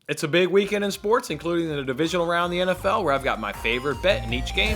It's a big weekend in sports, including the divisional round in the NFL, where I've got my favorite bet in each game.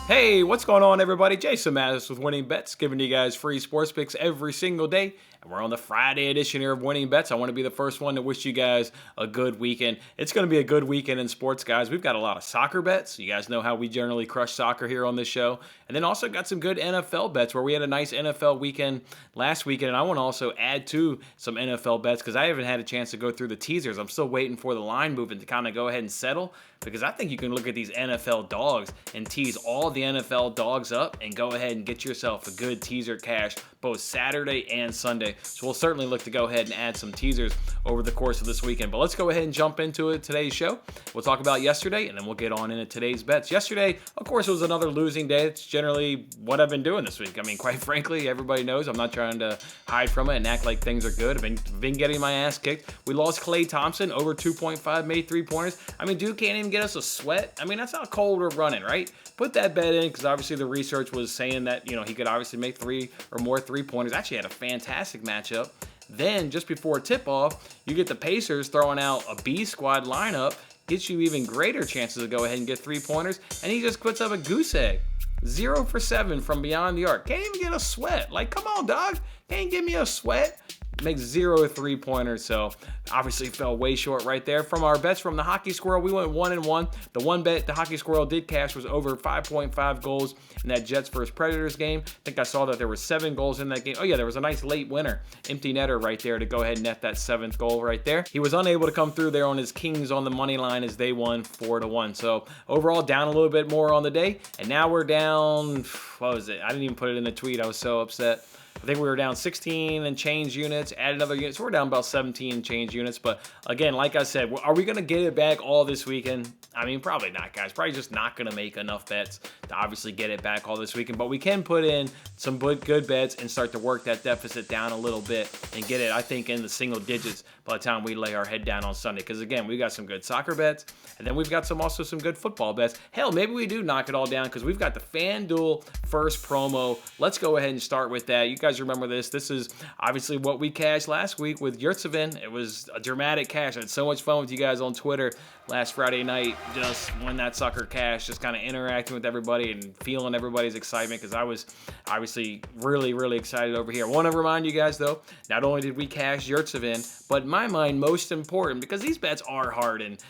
Hey, what's going on, everybody? Jason Mattis with Winning Bets, giving you guys free sports picks every single day. And we're on the Friday edition here of Winning Bets. I want to be the first one to wish you guys a good weekend. It's going to be a good weekend in sports, guys. We've got a lot of soccer bets. You guys know how we generally crush soccer here on this show. And then also got some good NFL bets where we had a nice NFL weekend last weekend. And I want to also add to some NFL bets because I haven't had a chance to go through the teasers. I'm still waiting for the line movement to kind of go ahead and settle, because I think you can look at these NFL dogs and tease all the NFL dogs up and go ahead and get yourself a good teaser cash both Saturday and Sunday. So we'll certainly look to go ahead and add some teasers over the course of this weekend. But let's go ahead and jump into it today's show. We'll talk about yesterday, and then we'll get on into today's bets. Yesterday, of course, it was another losing day. It's generally what I've been doing this week. I mean, quite frankly, everybody knows I'm not trying to hide from it and act like things are good. I've been getting my ass kicked. We lost Klay Thompson, over 2.5, made 3-pointers. I mean, dude can't even get us a sweat. I mean, that's how cold we're running, right? Put that bet in, because obviously the research was saying that, he could obviously make 3 or more 3-pointers. Actually had a fantastic matchup. Then, just before tip-off, you get the Pacers throwing out a B squad lineup, gets you even greater chances to go ahead and get 3-pointers, and he just puts up a goose egg. 0 for 7 from beyond the arc. Can't even get a sweat. Like, come on, dog. Can't give me a sweat. Makes 0 3-pointers, so obviously fell way short right there. From our bets from the Hockey Squirrel, we went 1-1. The one bet the Hockey Squirrel did cash was over 5.5 goals in that Jets versus Predators game. I think I saw that there were 7 goals in that game. Oh yeah, there was a nice late winner, empty netter right there to go ahead and net that 7th goal right there. He was unable to come through there on his Kings on the money line as they won 4-1. So overall, down a little bit more on the day, and now we're down, what was it? I didn't even put it in the tweet. I was so upset. I think we were down 16 and change units, add another unit. So we're down about 17 and change units. But again, like I said, are we going to get it back all this weekend? I mean, probably not, guys. Probably just not going to make enough bets to obviously get it back all this weekend. But we can put in some good bets and start to work that deficit down a little bit and get it, I think, in the single digits by the time we lay our head down on Sunday. Because again, we got some good soccer bets, and then we've got also some good football bets. Hell, maybe we do knock it all down because we've got the FanDuel first promo. Let's go ahead and start with that. You guys remember this. This is obviously what we cashed last week with Yurtsevin. It was a dramatic cash. I had so much fun with you guys on Twitter last Friday night, just when that sucker cashed, just kind of interacting with everybody and feeling everybody's excitement, because I was obviously really excited over here. I want to remind you guys, though, not only did we cash Yurtsevin, but in my mind, most important, because these bets are hard, and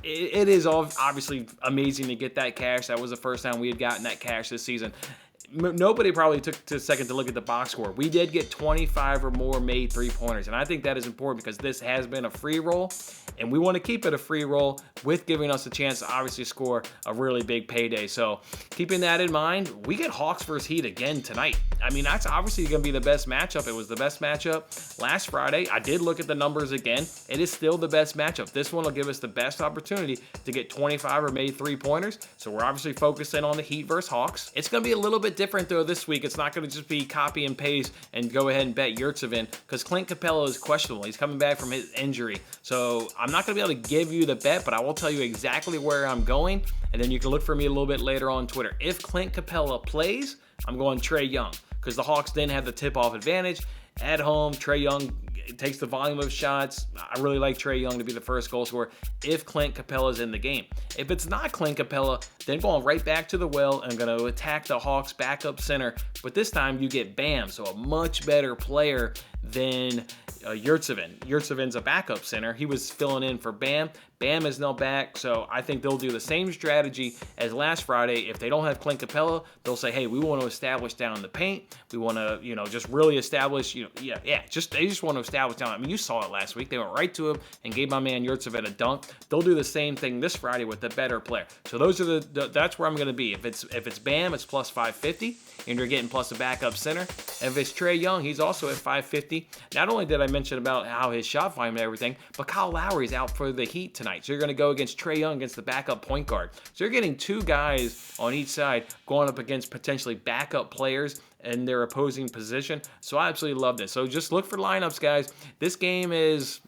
it is obviously amazing to get that cash. That was the first time we had gotten that cash this season. Nobody probably took a second to look at the box score. We did get 25 or more made 3-pointers, and I think that is important because this has been a free roll, and we want to keep it a free roll with giving us a chance to obviously score a really big payday. So keeping that in mind, we get Hawks versus Heat again tonight. I mean, that's obviously going to be the best matchup. It was the best matchup last Friday. I did look at the numbers again. It is still the best matchup. This one will give us the best opportunity to get 25 or made 3-pointers. So we're obviously focusing on the Heat versus Hawks. It's going to be a little bit different though this week. It's not going to just be copy and paste and go ahead and bet Yurtsevin, because Clint Capella is questionable. He's coming back from his injury. So I'm not going to be able to give you the bet, but I will tell you exactly where I'm going, and then you can look for me a little bit later on Twitter. If Clint Capella plays, I'm going Trae Young, because the Hawks didn't have the tip-off advantage. At home, Trae Young takes the volume of shots. I really like Trae Young to be the first goal scorer if Clint Capella's in the game. If it's not Clint Capella, then going right back to the well and going to attack the Hawks backup center. But this time you get Bam, so a much better player than Yurtsevin. Yurtsevin's a backup center. He was filling in for Bam. Bam is now back, so I think they'll do the same strategy as last Friday. If they don't have Clint Capella, they'll say, hey, we want to establish down in the paint. We want to, just really establish, they just want to establish down. I mean, you saw it last week. They went right to him and gave my man Yurtsevin a dunk. They'll do the same thing this Friday with the better player. So those are that's where I'm going to be. If it's Bam, it's plus 550, and you're getting plus a backup center. And if it's Trae Young, he's also at 550. Not only did I mention about how his shot volume and everything, but Kyle Lowry's out for the Heat tonight. So you're going to go against Trae Young against the backup point guard. So you're getting 2 guys on each side going up against potentially backup players in their opposing position. So I absolutely love this. So just look for lineups, guys. This game is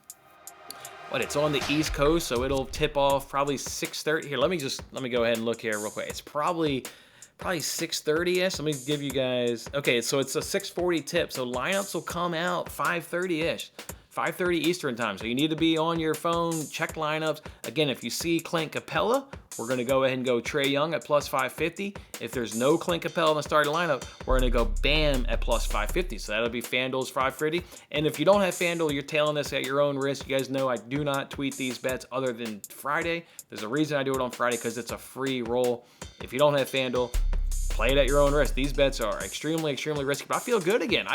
it's on the East Coast, so it'll tip off probably 6:30. Here, let me go ahead and look here real quick. It's probably probably 6:30ish. Let me give you guys, okay, so it's a 6:40 tip. So lineups will come out 5:30ish. 5:30 Eastern time. So you need to be on your phone, check lineups. Again, if you see Clint Capella, we're going to go ahead and go Trae Young at plus 550. If there's no Clint Capella in the starting lineup, we're going to go Bam at plus 550. So that'll be FanDuel's 550. And if you don't have FanDuel, you're tailing this at your own risk. You guys know I do not tweet these bets other than Friday. There's a reason I do it on Friday, because it's a free roll. If you don't have FanDuel, play it at your own risk. These bets are extremely, extremely risky, but I feel good again.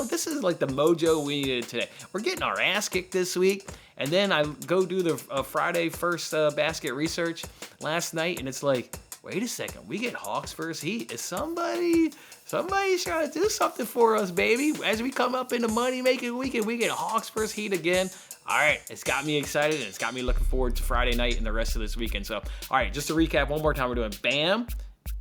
This is like the mojo we needed today. We're getting our ass kicked this week, and then I go do the Friday first basket research last night, and it's like, wait a second, we get Hawks first heat. Is somebody's trying to do something for us, baby? As we come up into money-making weekend, we get Hawks first heat again. All right, it's got me excited, and it's got me looking forward to Friday night and the rest of this weekend. So, all right, just to recap one more time, we're doing Bam.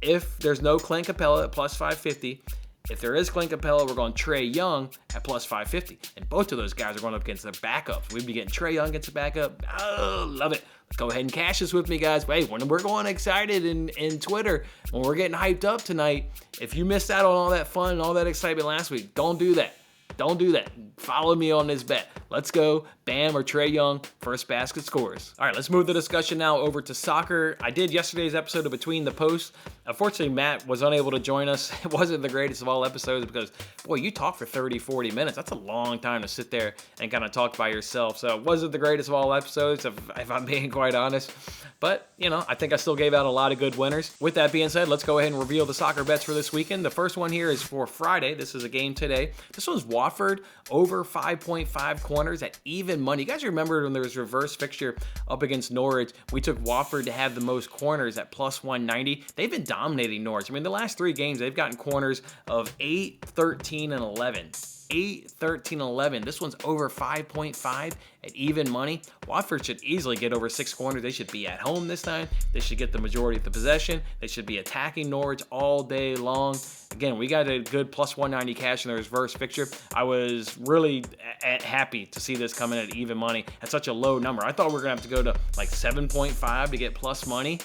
If there's no Clint Capella at plus 550, if there is Clint Capella, we're going Trae Young at plus 550. And both of those guys are going up against their backups. We'd be getting Trae Young against the backup. Oh, love it. Go ahead and cash this with me, guys. Hey, when we're going excited in Twitter, when we're getting hyped up tonight, if you missed out on all that fun and all that excitement last week, don't do that. Don't do that. Follow me on this bet. Let's go Bam or Trae Young, first basket scores. All right, let's move the discussion now over to soccer. I did yesterday's episode of Between the Posts. Unfortunately, Matt was unable to join us. It wasn't the greatest of all episodes because, boy, you talk for 30, 40 minutes. That's a long time to sit there and kind of talk by yourself. So it wasn't the greatest of all episodes, if I'm being quite honest. But, I think I still gave out a lot of good winners. With that being said, let's go ahead and reveal the soccer bets for this weekend. The first one here is for Friday. This is a game today. This one's Watford over 5.5 corners at even money. You guys remember when there was reverse fixture up against Norwich? We took Watford to have the most corners at plus 190. They've been dominating Norwich. The last 3 games, they've gotten corners of 8, 13, and 11. 8, 13, 11. This one's over 5.5 at even money. Watford should easily get over 6 corners. They should be at home this time. They should get the majority of the possession. They should be attacking Norwich all day long. Again, we got a good plus 190 cash in the reverse fixture. I was really happy to see this come in at even money at such a low number. I thought we were going to have to go to like 7.5 to get plus money.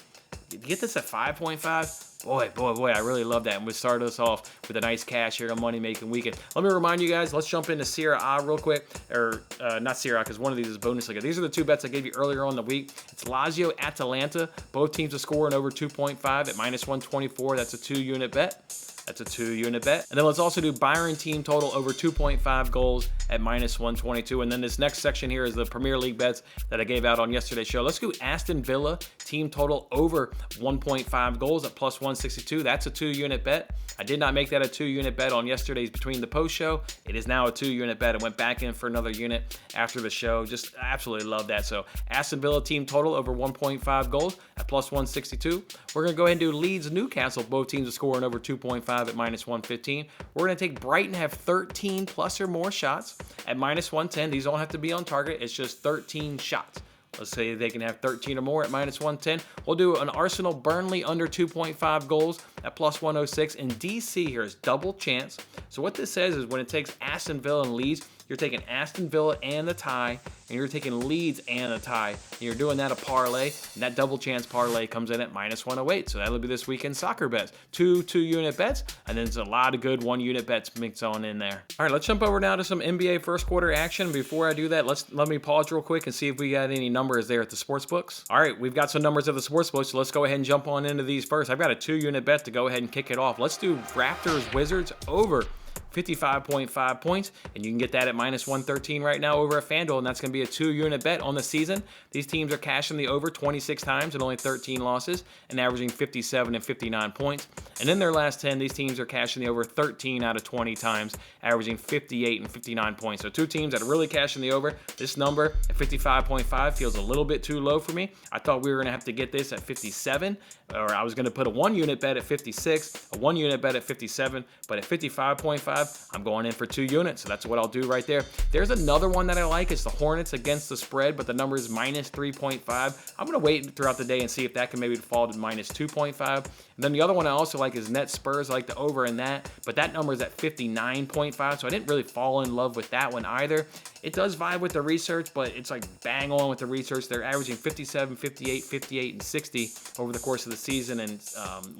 To get this at 5.5, boy, I really love that. And we started us off with a nice cash here on Money Making Weekend. Let me remind you guys, let's jump into Serie A real quick. Or not Serie A, because one of these is Bundesliga. These are the 2 bets I gave you earlier on the week. It's Lazio, Atalanta. Both teams are scoring over 2.5 at minus 124. That's a 2-unit bet. That's a 2-unit bet. And then let's also do Bayern team total over 2.5 goals at minus 122. And then this next section here is the Premier League bets that I gave out on yesterday's show. Let's go Aston Villa team total over 1.5 goals at plus 162. That's a 2-unit bet. I did not make that a 2-unit bet on yesterday's Between the Post show. It is now a 2-unit bet. I went back in for another unit after the show. Just absolutely love that. So Aston Villa team total over 1.5 goals at plus 162. We're going to go ahead and do Leeds Newcastle. Both teams are scoring over 2.5 at minus 115. We're going to take Brighton have 13 plus or more shots at minus 110. These don't have to be on target. It's just 13 shots. Let's say they can have 13 or more at minus 110. We'll do an Arsenal Burnley under 2.5 goals at plus 106. And DC here is double chance. So what this says is when it takes Aston Villa and Leeds, you're taking Aston Villa and the tie, and you're taking Leeds and the tie, and you're doing that a parlay, and that double chance parlay comes in at minus 108. So that'll be this weekend soccer bets. 2-unit bets, and then there's a lot of good 1-unit bets mixed on in there. All right, let's jump over now to some NBA first quarter action. Before I do that, let me pause real quick and see if we got any numbers there at the sports books. All right, we've got some numbers at the sports books, so let's go ahead and jump on into these first. I've got a 2-unit bet to go ahead and kick it off. Let's do Raptors Wizards over 55.5 points, and you can get that at minus 113 right now over at FanDuel, and that's going to be a 2-unit bet on the season. These teams are cashing the over 26 times and only 13 losses and averaging 57 and 59 points. And in their last 10, these teams are cashing the over 13 out of 20 times, averaging 58 and 59 points. So 2 teams that are really cashing the over. This number at 55.5 feels a little bit too low for me. I thought we were going to have to get this at 57, or I was going to put a 1-unit bet at 56, a 1-unit bet at 57, but at 55.5, 3.5, I'm going in for 2 units. So that's what I'll do right there. There's another one that I like. It's the Hornets against the spread, but the number is minus 3.5. I'm going to wait throughout the day and see if that can maybe fall to minus 2.5. And then the other one I also like is Nets Spurs. I like the over in that, but that number is at 59.5, so I didn't really fall in love with that one either. It does vibe with the research, but it's like bang on with the research. They're averaging 57, 58, 58, and 60 over the course of the season and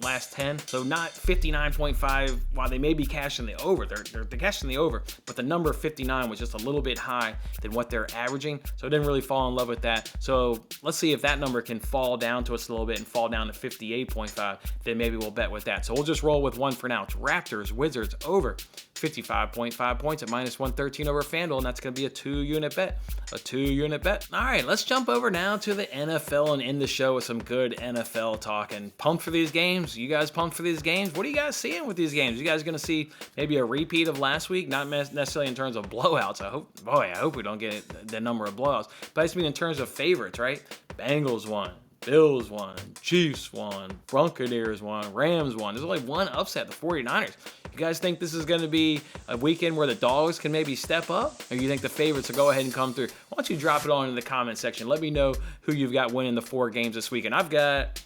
last 10. So not 59.5, while they may be cashing the over. They're cashing the over, but the number 59 was just a little bit high than what they're averaging, so I didn't really fall in love with that. So let's see if that number can fall down to us a little bit and fall down to 58.5, then maybe we'll bet with that. So we'll just roll with one for now. It's Raptors Wizards over 55.5 points at minus 113 over FanDuel, and that's going to be a 2-unit bet. A 2-unit bet. All right, let's jump over now to the NFL and end the show with some good NFL talk. And pumped for these games? You guys pumped for these games? What are you guys seeing with these games? You guys going to see maybe a repeat of last week? Not necessarily in terms of blowouts. I hope we don't get the number of blowouts. But I just mean in terms of favorites, right? Bengals won. Bills won, Chiefs won, Buccaneers won, Rams won. There's only one upset, the 49ers. You guys think this is going to be a weekend where the dogs can maybe step up? Or you think the favorites will go ahead and come through? Why don't you drop it on in the comment section? Let me know who you've got winning the 4 games this weekend. I've got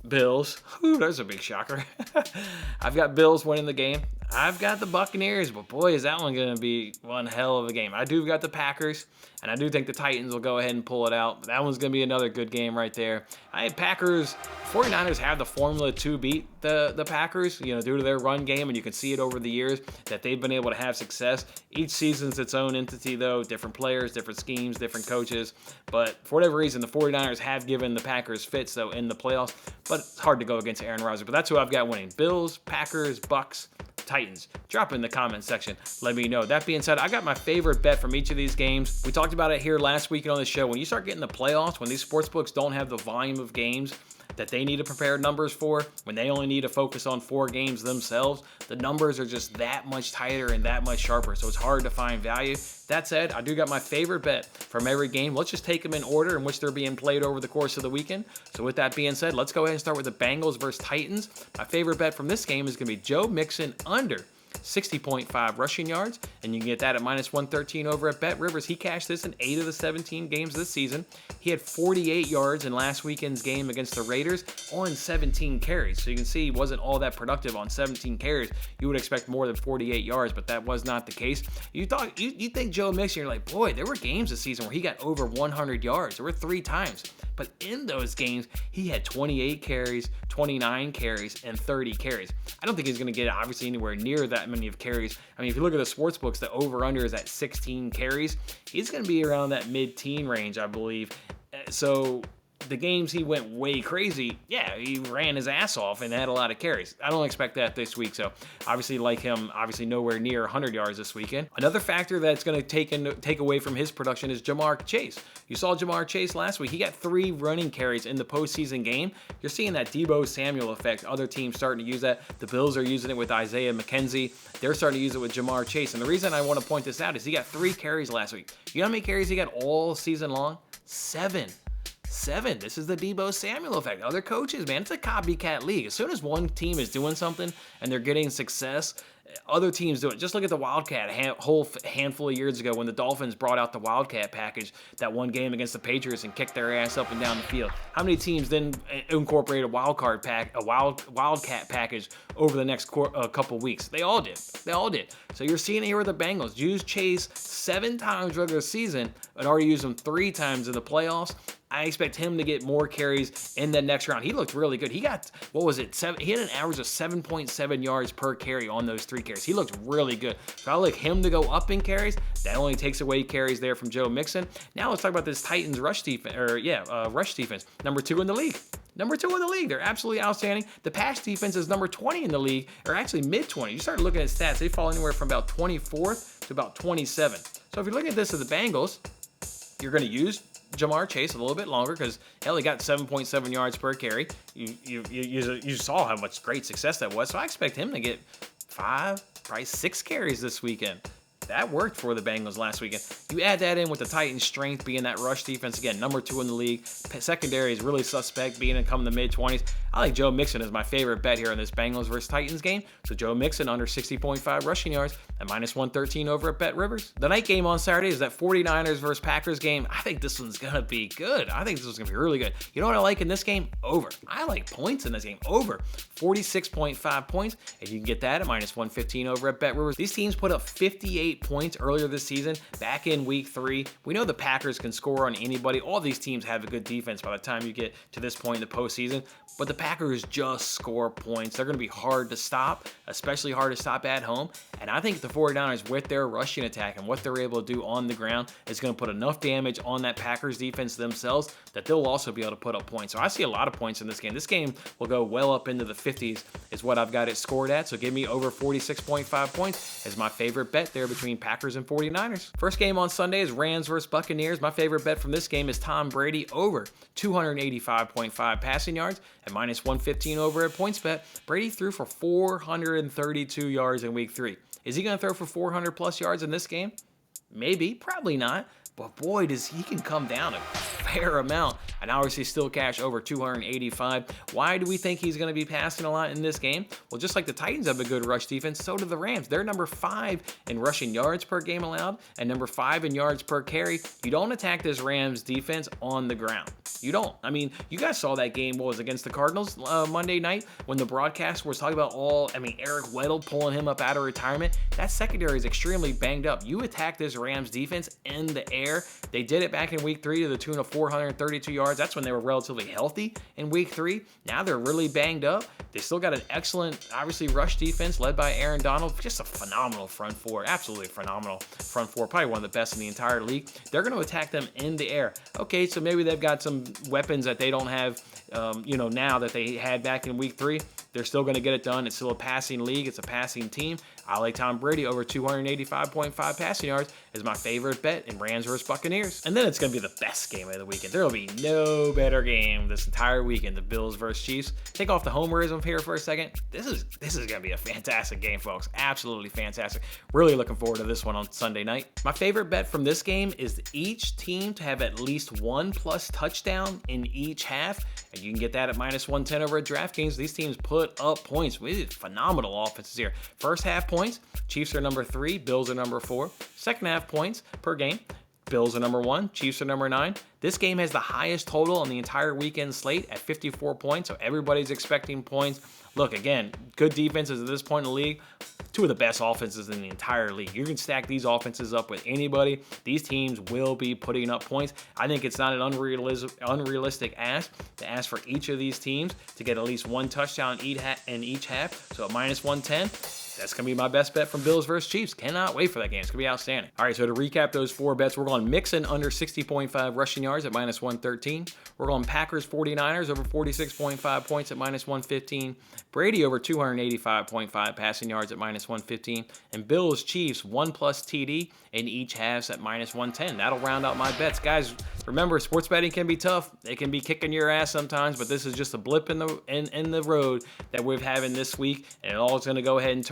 Bills. Ooh, there's a big shocker. I've got Bills winning the game. I've got the Buccaneers, but boy, is that one going to be one hell of a game. I do got the Packers, and I do think the Titans will go ahead and pull it out. That one's going to be another good game right there. I had Packers. 49ers have the formula to beat the Packers, due to their run game, and you can see it over the years that they've been able to have success. Each season's its own entity, though. Different players, different schemes, different coaches. But for whatever reason, the 49ers have given the Packers fits, though, in the playoffs. But it's hard to go against Aaron Rodgers. But that's who I've got winning. Bills, Packers, Bucks, Titans. Drop in the comment section. Let me know. That being said, I got my favorite bet from each of these games. We talked about it here last week on the show. When you start getting the playoffs, when these sportsbooks don't have the volume of games that they need to prepare numbers for, when they only need to focus on 4 games themselves, the numbers are just that much tighter and that much sharper, so it's hard to find value. That said, I do got my favorite bet from every game. Let's just take them in order in which they're being played over the course of the weekend. So with that being said, let's go ahead and start with the Bengals versus Titans. My favorite bet from this game is going to be Joe Mixon under 60.5 rushing yards, and you can get that at minus 113 over at Bet Rivers. He cashed this in 8 of the 17 games this season. He had 48 yards in last weekend's game against the Raiders on 17 carries. So you can see he wasn't all that productive on 17 carries. You would expect more than 48 yards, but that was not the case. You think Joe Mixon, you're like, boy, there were games this season where he got over 100 yards. There were 3 times. But in those games, he had 28 carries, 29 carries, and 30 carries. I don't think he's going to get obviously anywhere near that many of carries. I mean, if you look at the sports books, the over-under is at 16 carries. He's going to be around that mid-teen range, I believe. So the games he went way crazy, yeah, he ran his ass off and had a lot of carries. I don't expect that this week, so obviously like him, obviously nowhere near 100 yards this weekend. Another factor that's going to take away from his production is Jamar Chase. You saw Jamar Chase last week. He got 3 running carries in the postseason game. You're seeing that Deebo Samuel effect. Other teams starting to use that. The Bills are using it with Isaiah McKenzie. They're starting to use it with Jamar Chase. And the reason I want to point this out is he got 3 carries last week. You know how many carries he got all season long? 7. This is the Deebo Samuel effect. Other coaches, man, it's a copycat league. As soon as one team is doing something and they're getting success, other teams do it. Just look at the Wildcat a whole handful of years ago when the Dolphins brought out the Wildcat package that one game against the Patriots and kicked their ass up and down the field. How many teams then incorporated a Wildcat package over the next couple weeks? They all did. So you're seeing it here with the Bengals. Use Chase 7 times regular season and already used him 3 times in the playoffs. I expect him to get more carries in the next round. He looked really good. He got, he had an average of 7.7 yards per carry on those 3 carries. He looked really good. So I like him to go up in carries. That only takes away carries there from Joe Mixon. Now let's talk about this Titans rush defense, rush defense. Number 2 in the league. They're absolutely outstanding. The pass defense is number 20 in the league, or actually mid-20. You start looking at stats, they fall anywhere from about 24th to about 27. So if you're looking at this as the Bengals, you're going to use Jamar Chase a little bit longer because hell, he got 7.7 yards per carry. You saw how much great success that was. So I expect him to get 5, probably 6 carries this weekend. That worked for the Bengals last weekend. You add that in with the Titans' strength being that rush defense, again, number 2 in the league. Secondary is really suspect, being in the mid-20s. I like Joe Mixon as my favorite bet here in this Bengals versus Titans game. So Joe Mixon under 60.5 rushing yards at -113 over at Bet Rivers. The night game on Saturday is that 49ers versus Packers game. I think this one's going to be good. I think this one's going to be really good. You know what I like in this game? Over. I like points in this game. Over 46.5 points, and you can get that at -115 over at Bet Rivers. These teams put up 58 points earlier this season, back in week 3. We know the Packers can score on anybody. All these teams have a good defense by the time you get to this point in the postseason, but the Packers just score points. They're going to be hard to stop, especially hard to stop at home, and I think the 49ers, with their rushing attack and what they're able to do on the ground, is going to put enough damage on that Packers defense themselves that they'll also be able to put up points. So I see a lot of points in this game. This game will go well up into the 50s is what I've got it scored at, so give me over 46.5 points as my favorite bet there between Packers and 49ers. First game on Sunday is Rams versus Buccaneers. My favorite bet from this game is Tom Brady over 285.5 passing yards at -115 over at PointsBet. Brady threw for 432 yards in week 3. Is he going to throw for 400 plus yards in this game? Maybe, probably not. But boy, he can come down a fair amount. And obviously still cash over 285. Why do we think he's going to be passing a lot in this game? Well, just like the Titans have a good rush defense, so do the Rams. They're number 5 in rushing yards per game allowed and number 5 in yards per carry. You don't attack this Rams defense on the ground. You don't. I mean, you guys saw that game, what was against the Cardinals Monday night when the broadcast was talking about Eric Weddle pulling him up out of retirement. That secondary is extremely banged up. You attack this Rams defense in the air. They did it back in week 3 to the tune of 432 yards. That's when they were relatively healthy in week 3. Now they're really banged up. They still got an excellent, obviously, rush defense led by Aaron Donald. Just a phenomenal front four. Absolutely phenomenal front four. Probably one of the best in the entire league. They're going to attack them in the air. Okay, so maybe they've got some weapons that they don't have, now that they had back in week 3. They're still going to get it done. It's still a passing league. It's a passing team. I like Tom Brady over 285.5 passing yards is my favorite bet in Rams versus Buccaneers. And then it's going to be the best game of the weekend. There will be no better game this entire weekend. The Bills versus Chiefs. Take off the homerism here for a second. This is going to be a fantastic game, folks. Absolutely fantastic. Really looking forward to this one on Sunday night. My favorite bet from this game is each team to have at least 1+ touchdown in each half. And you can get that at -110 over at DraftKings. These teams put up points. We did phenomenal offenses here. First half points, Chiefs are number 3, Bills are number 4. Second half points per game, Bills are number 1, Chiefs are number 9. This game has the highest total on the entire weekend slate at 54 points, so everybody's expecting points. Look, again, good defenses at this point in the league. 2 of the best offenses in the entire league. You can stack these offenses up with anybody. These teams will be putting up points. I think it's not an unrealistic ask to ask for each of these teams to get at least 1 touchdown in each half. So at -110, that's going to be my best bet from Bills versus Chiefs. Cannot wait for that game. It's going to be outstanding. All right, so to recap those 4 bets, we're going Mixon under 60.5 rushing yards at -113. We're going Packers 49ers over 46.5 points at -115. Brady over 285.5 passing yards at -115. And Bills Chiefs 1+ TD in each halves at -110. That'll round out my bets. Guys, remember, sports betting can be tough. It can be kicking your ass sometimes, but this is just a blip in the road that we're having this week, and it all is going to go ahead and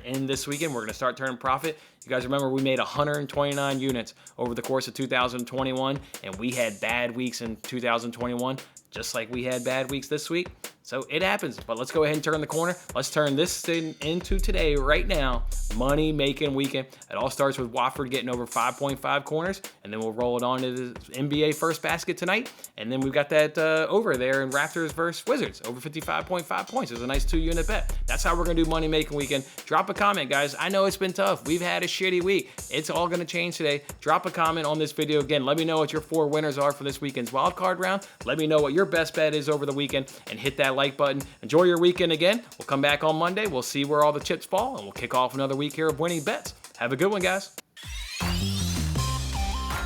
end this weekend. We're going to start turning profit. You guys remember we made 129 units over the course of 2021, and we had bad weeks in 2021, just like we had bad weeks this week. So it happens, but let's go ahead and turn the corner. Let's turn this thing into today, right now, money-making weekend. It all starts with Watford getting over 5.5 corners, and then we'll roll it on to the NBA first basket tonight. And then we've got that over there in Raptors versus Wizards, over 55.5 points. It's a nice 2-unit bet. That's how we're going to do money-making weekend. Drop a comment, guys. I know it's been tough. We've had a shitty week. It's all going to change today. Drop a comment on this video. Again, let me know what your 4 winners are for this weekend's wildcard round. Let me know what your best bet is over the weekend, and hit that like button. Enjoy your weekend again. We'll come back on Monday. We'll see where all the chips fall, and we'll kick off another week here of winning bets. Have a good one, guys.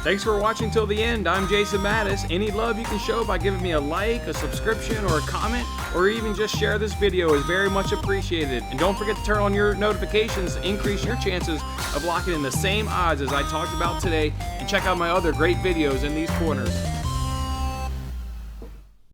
Thanks for watching till the end. I'm Jason Mattis. Any love you can show by giving me a like, a subscription, or a comment, or even just share this video is very much appreciated. And don't forget to turn on your notifications to increase your chances of locking in the same odds as I talked about today. And check out my other great videos in these corners.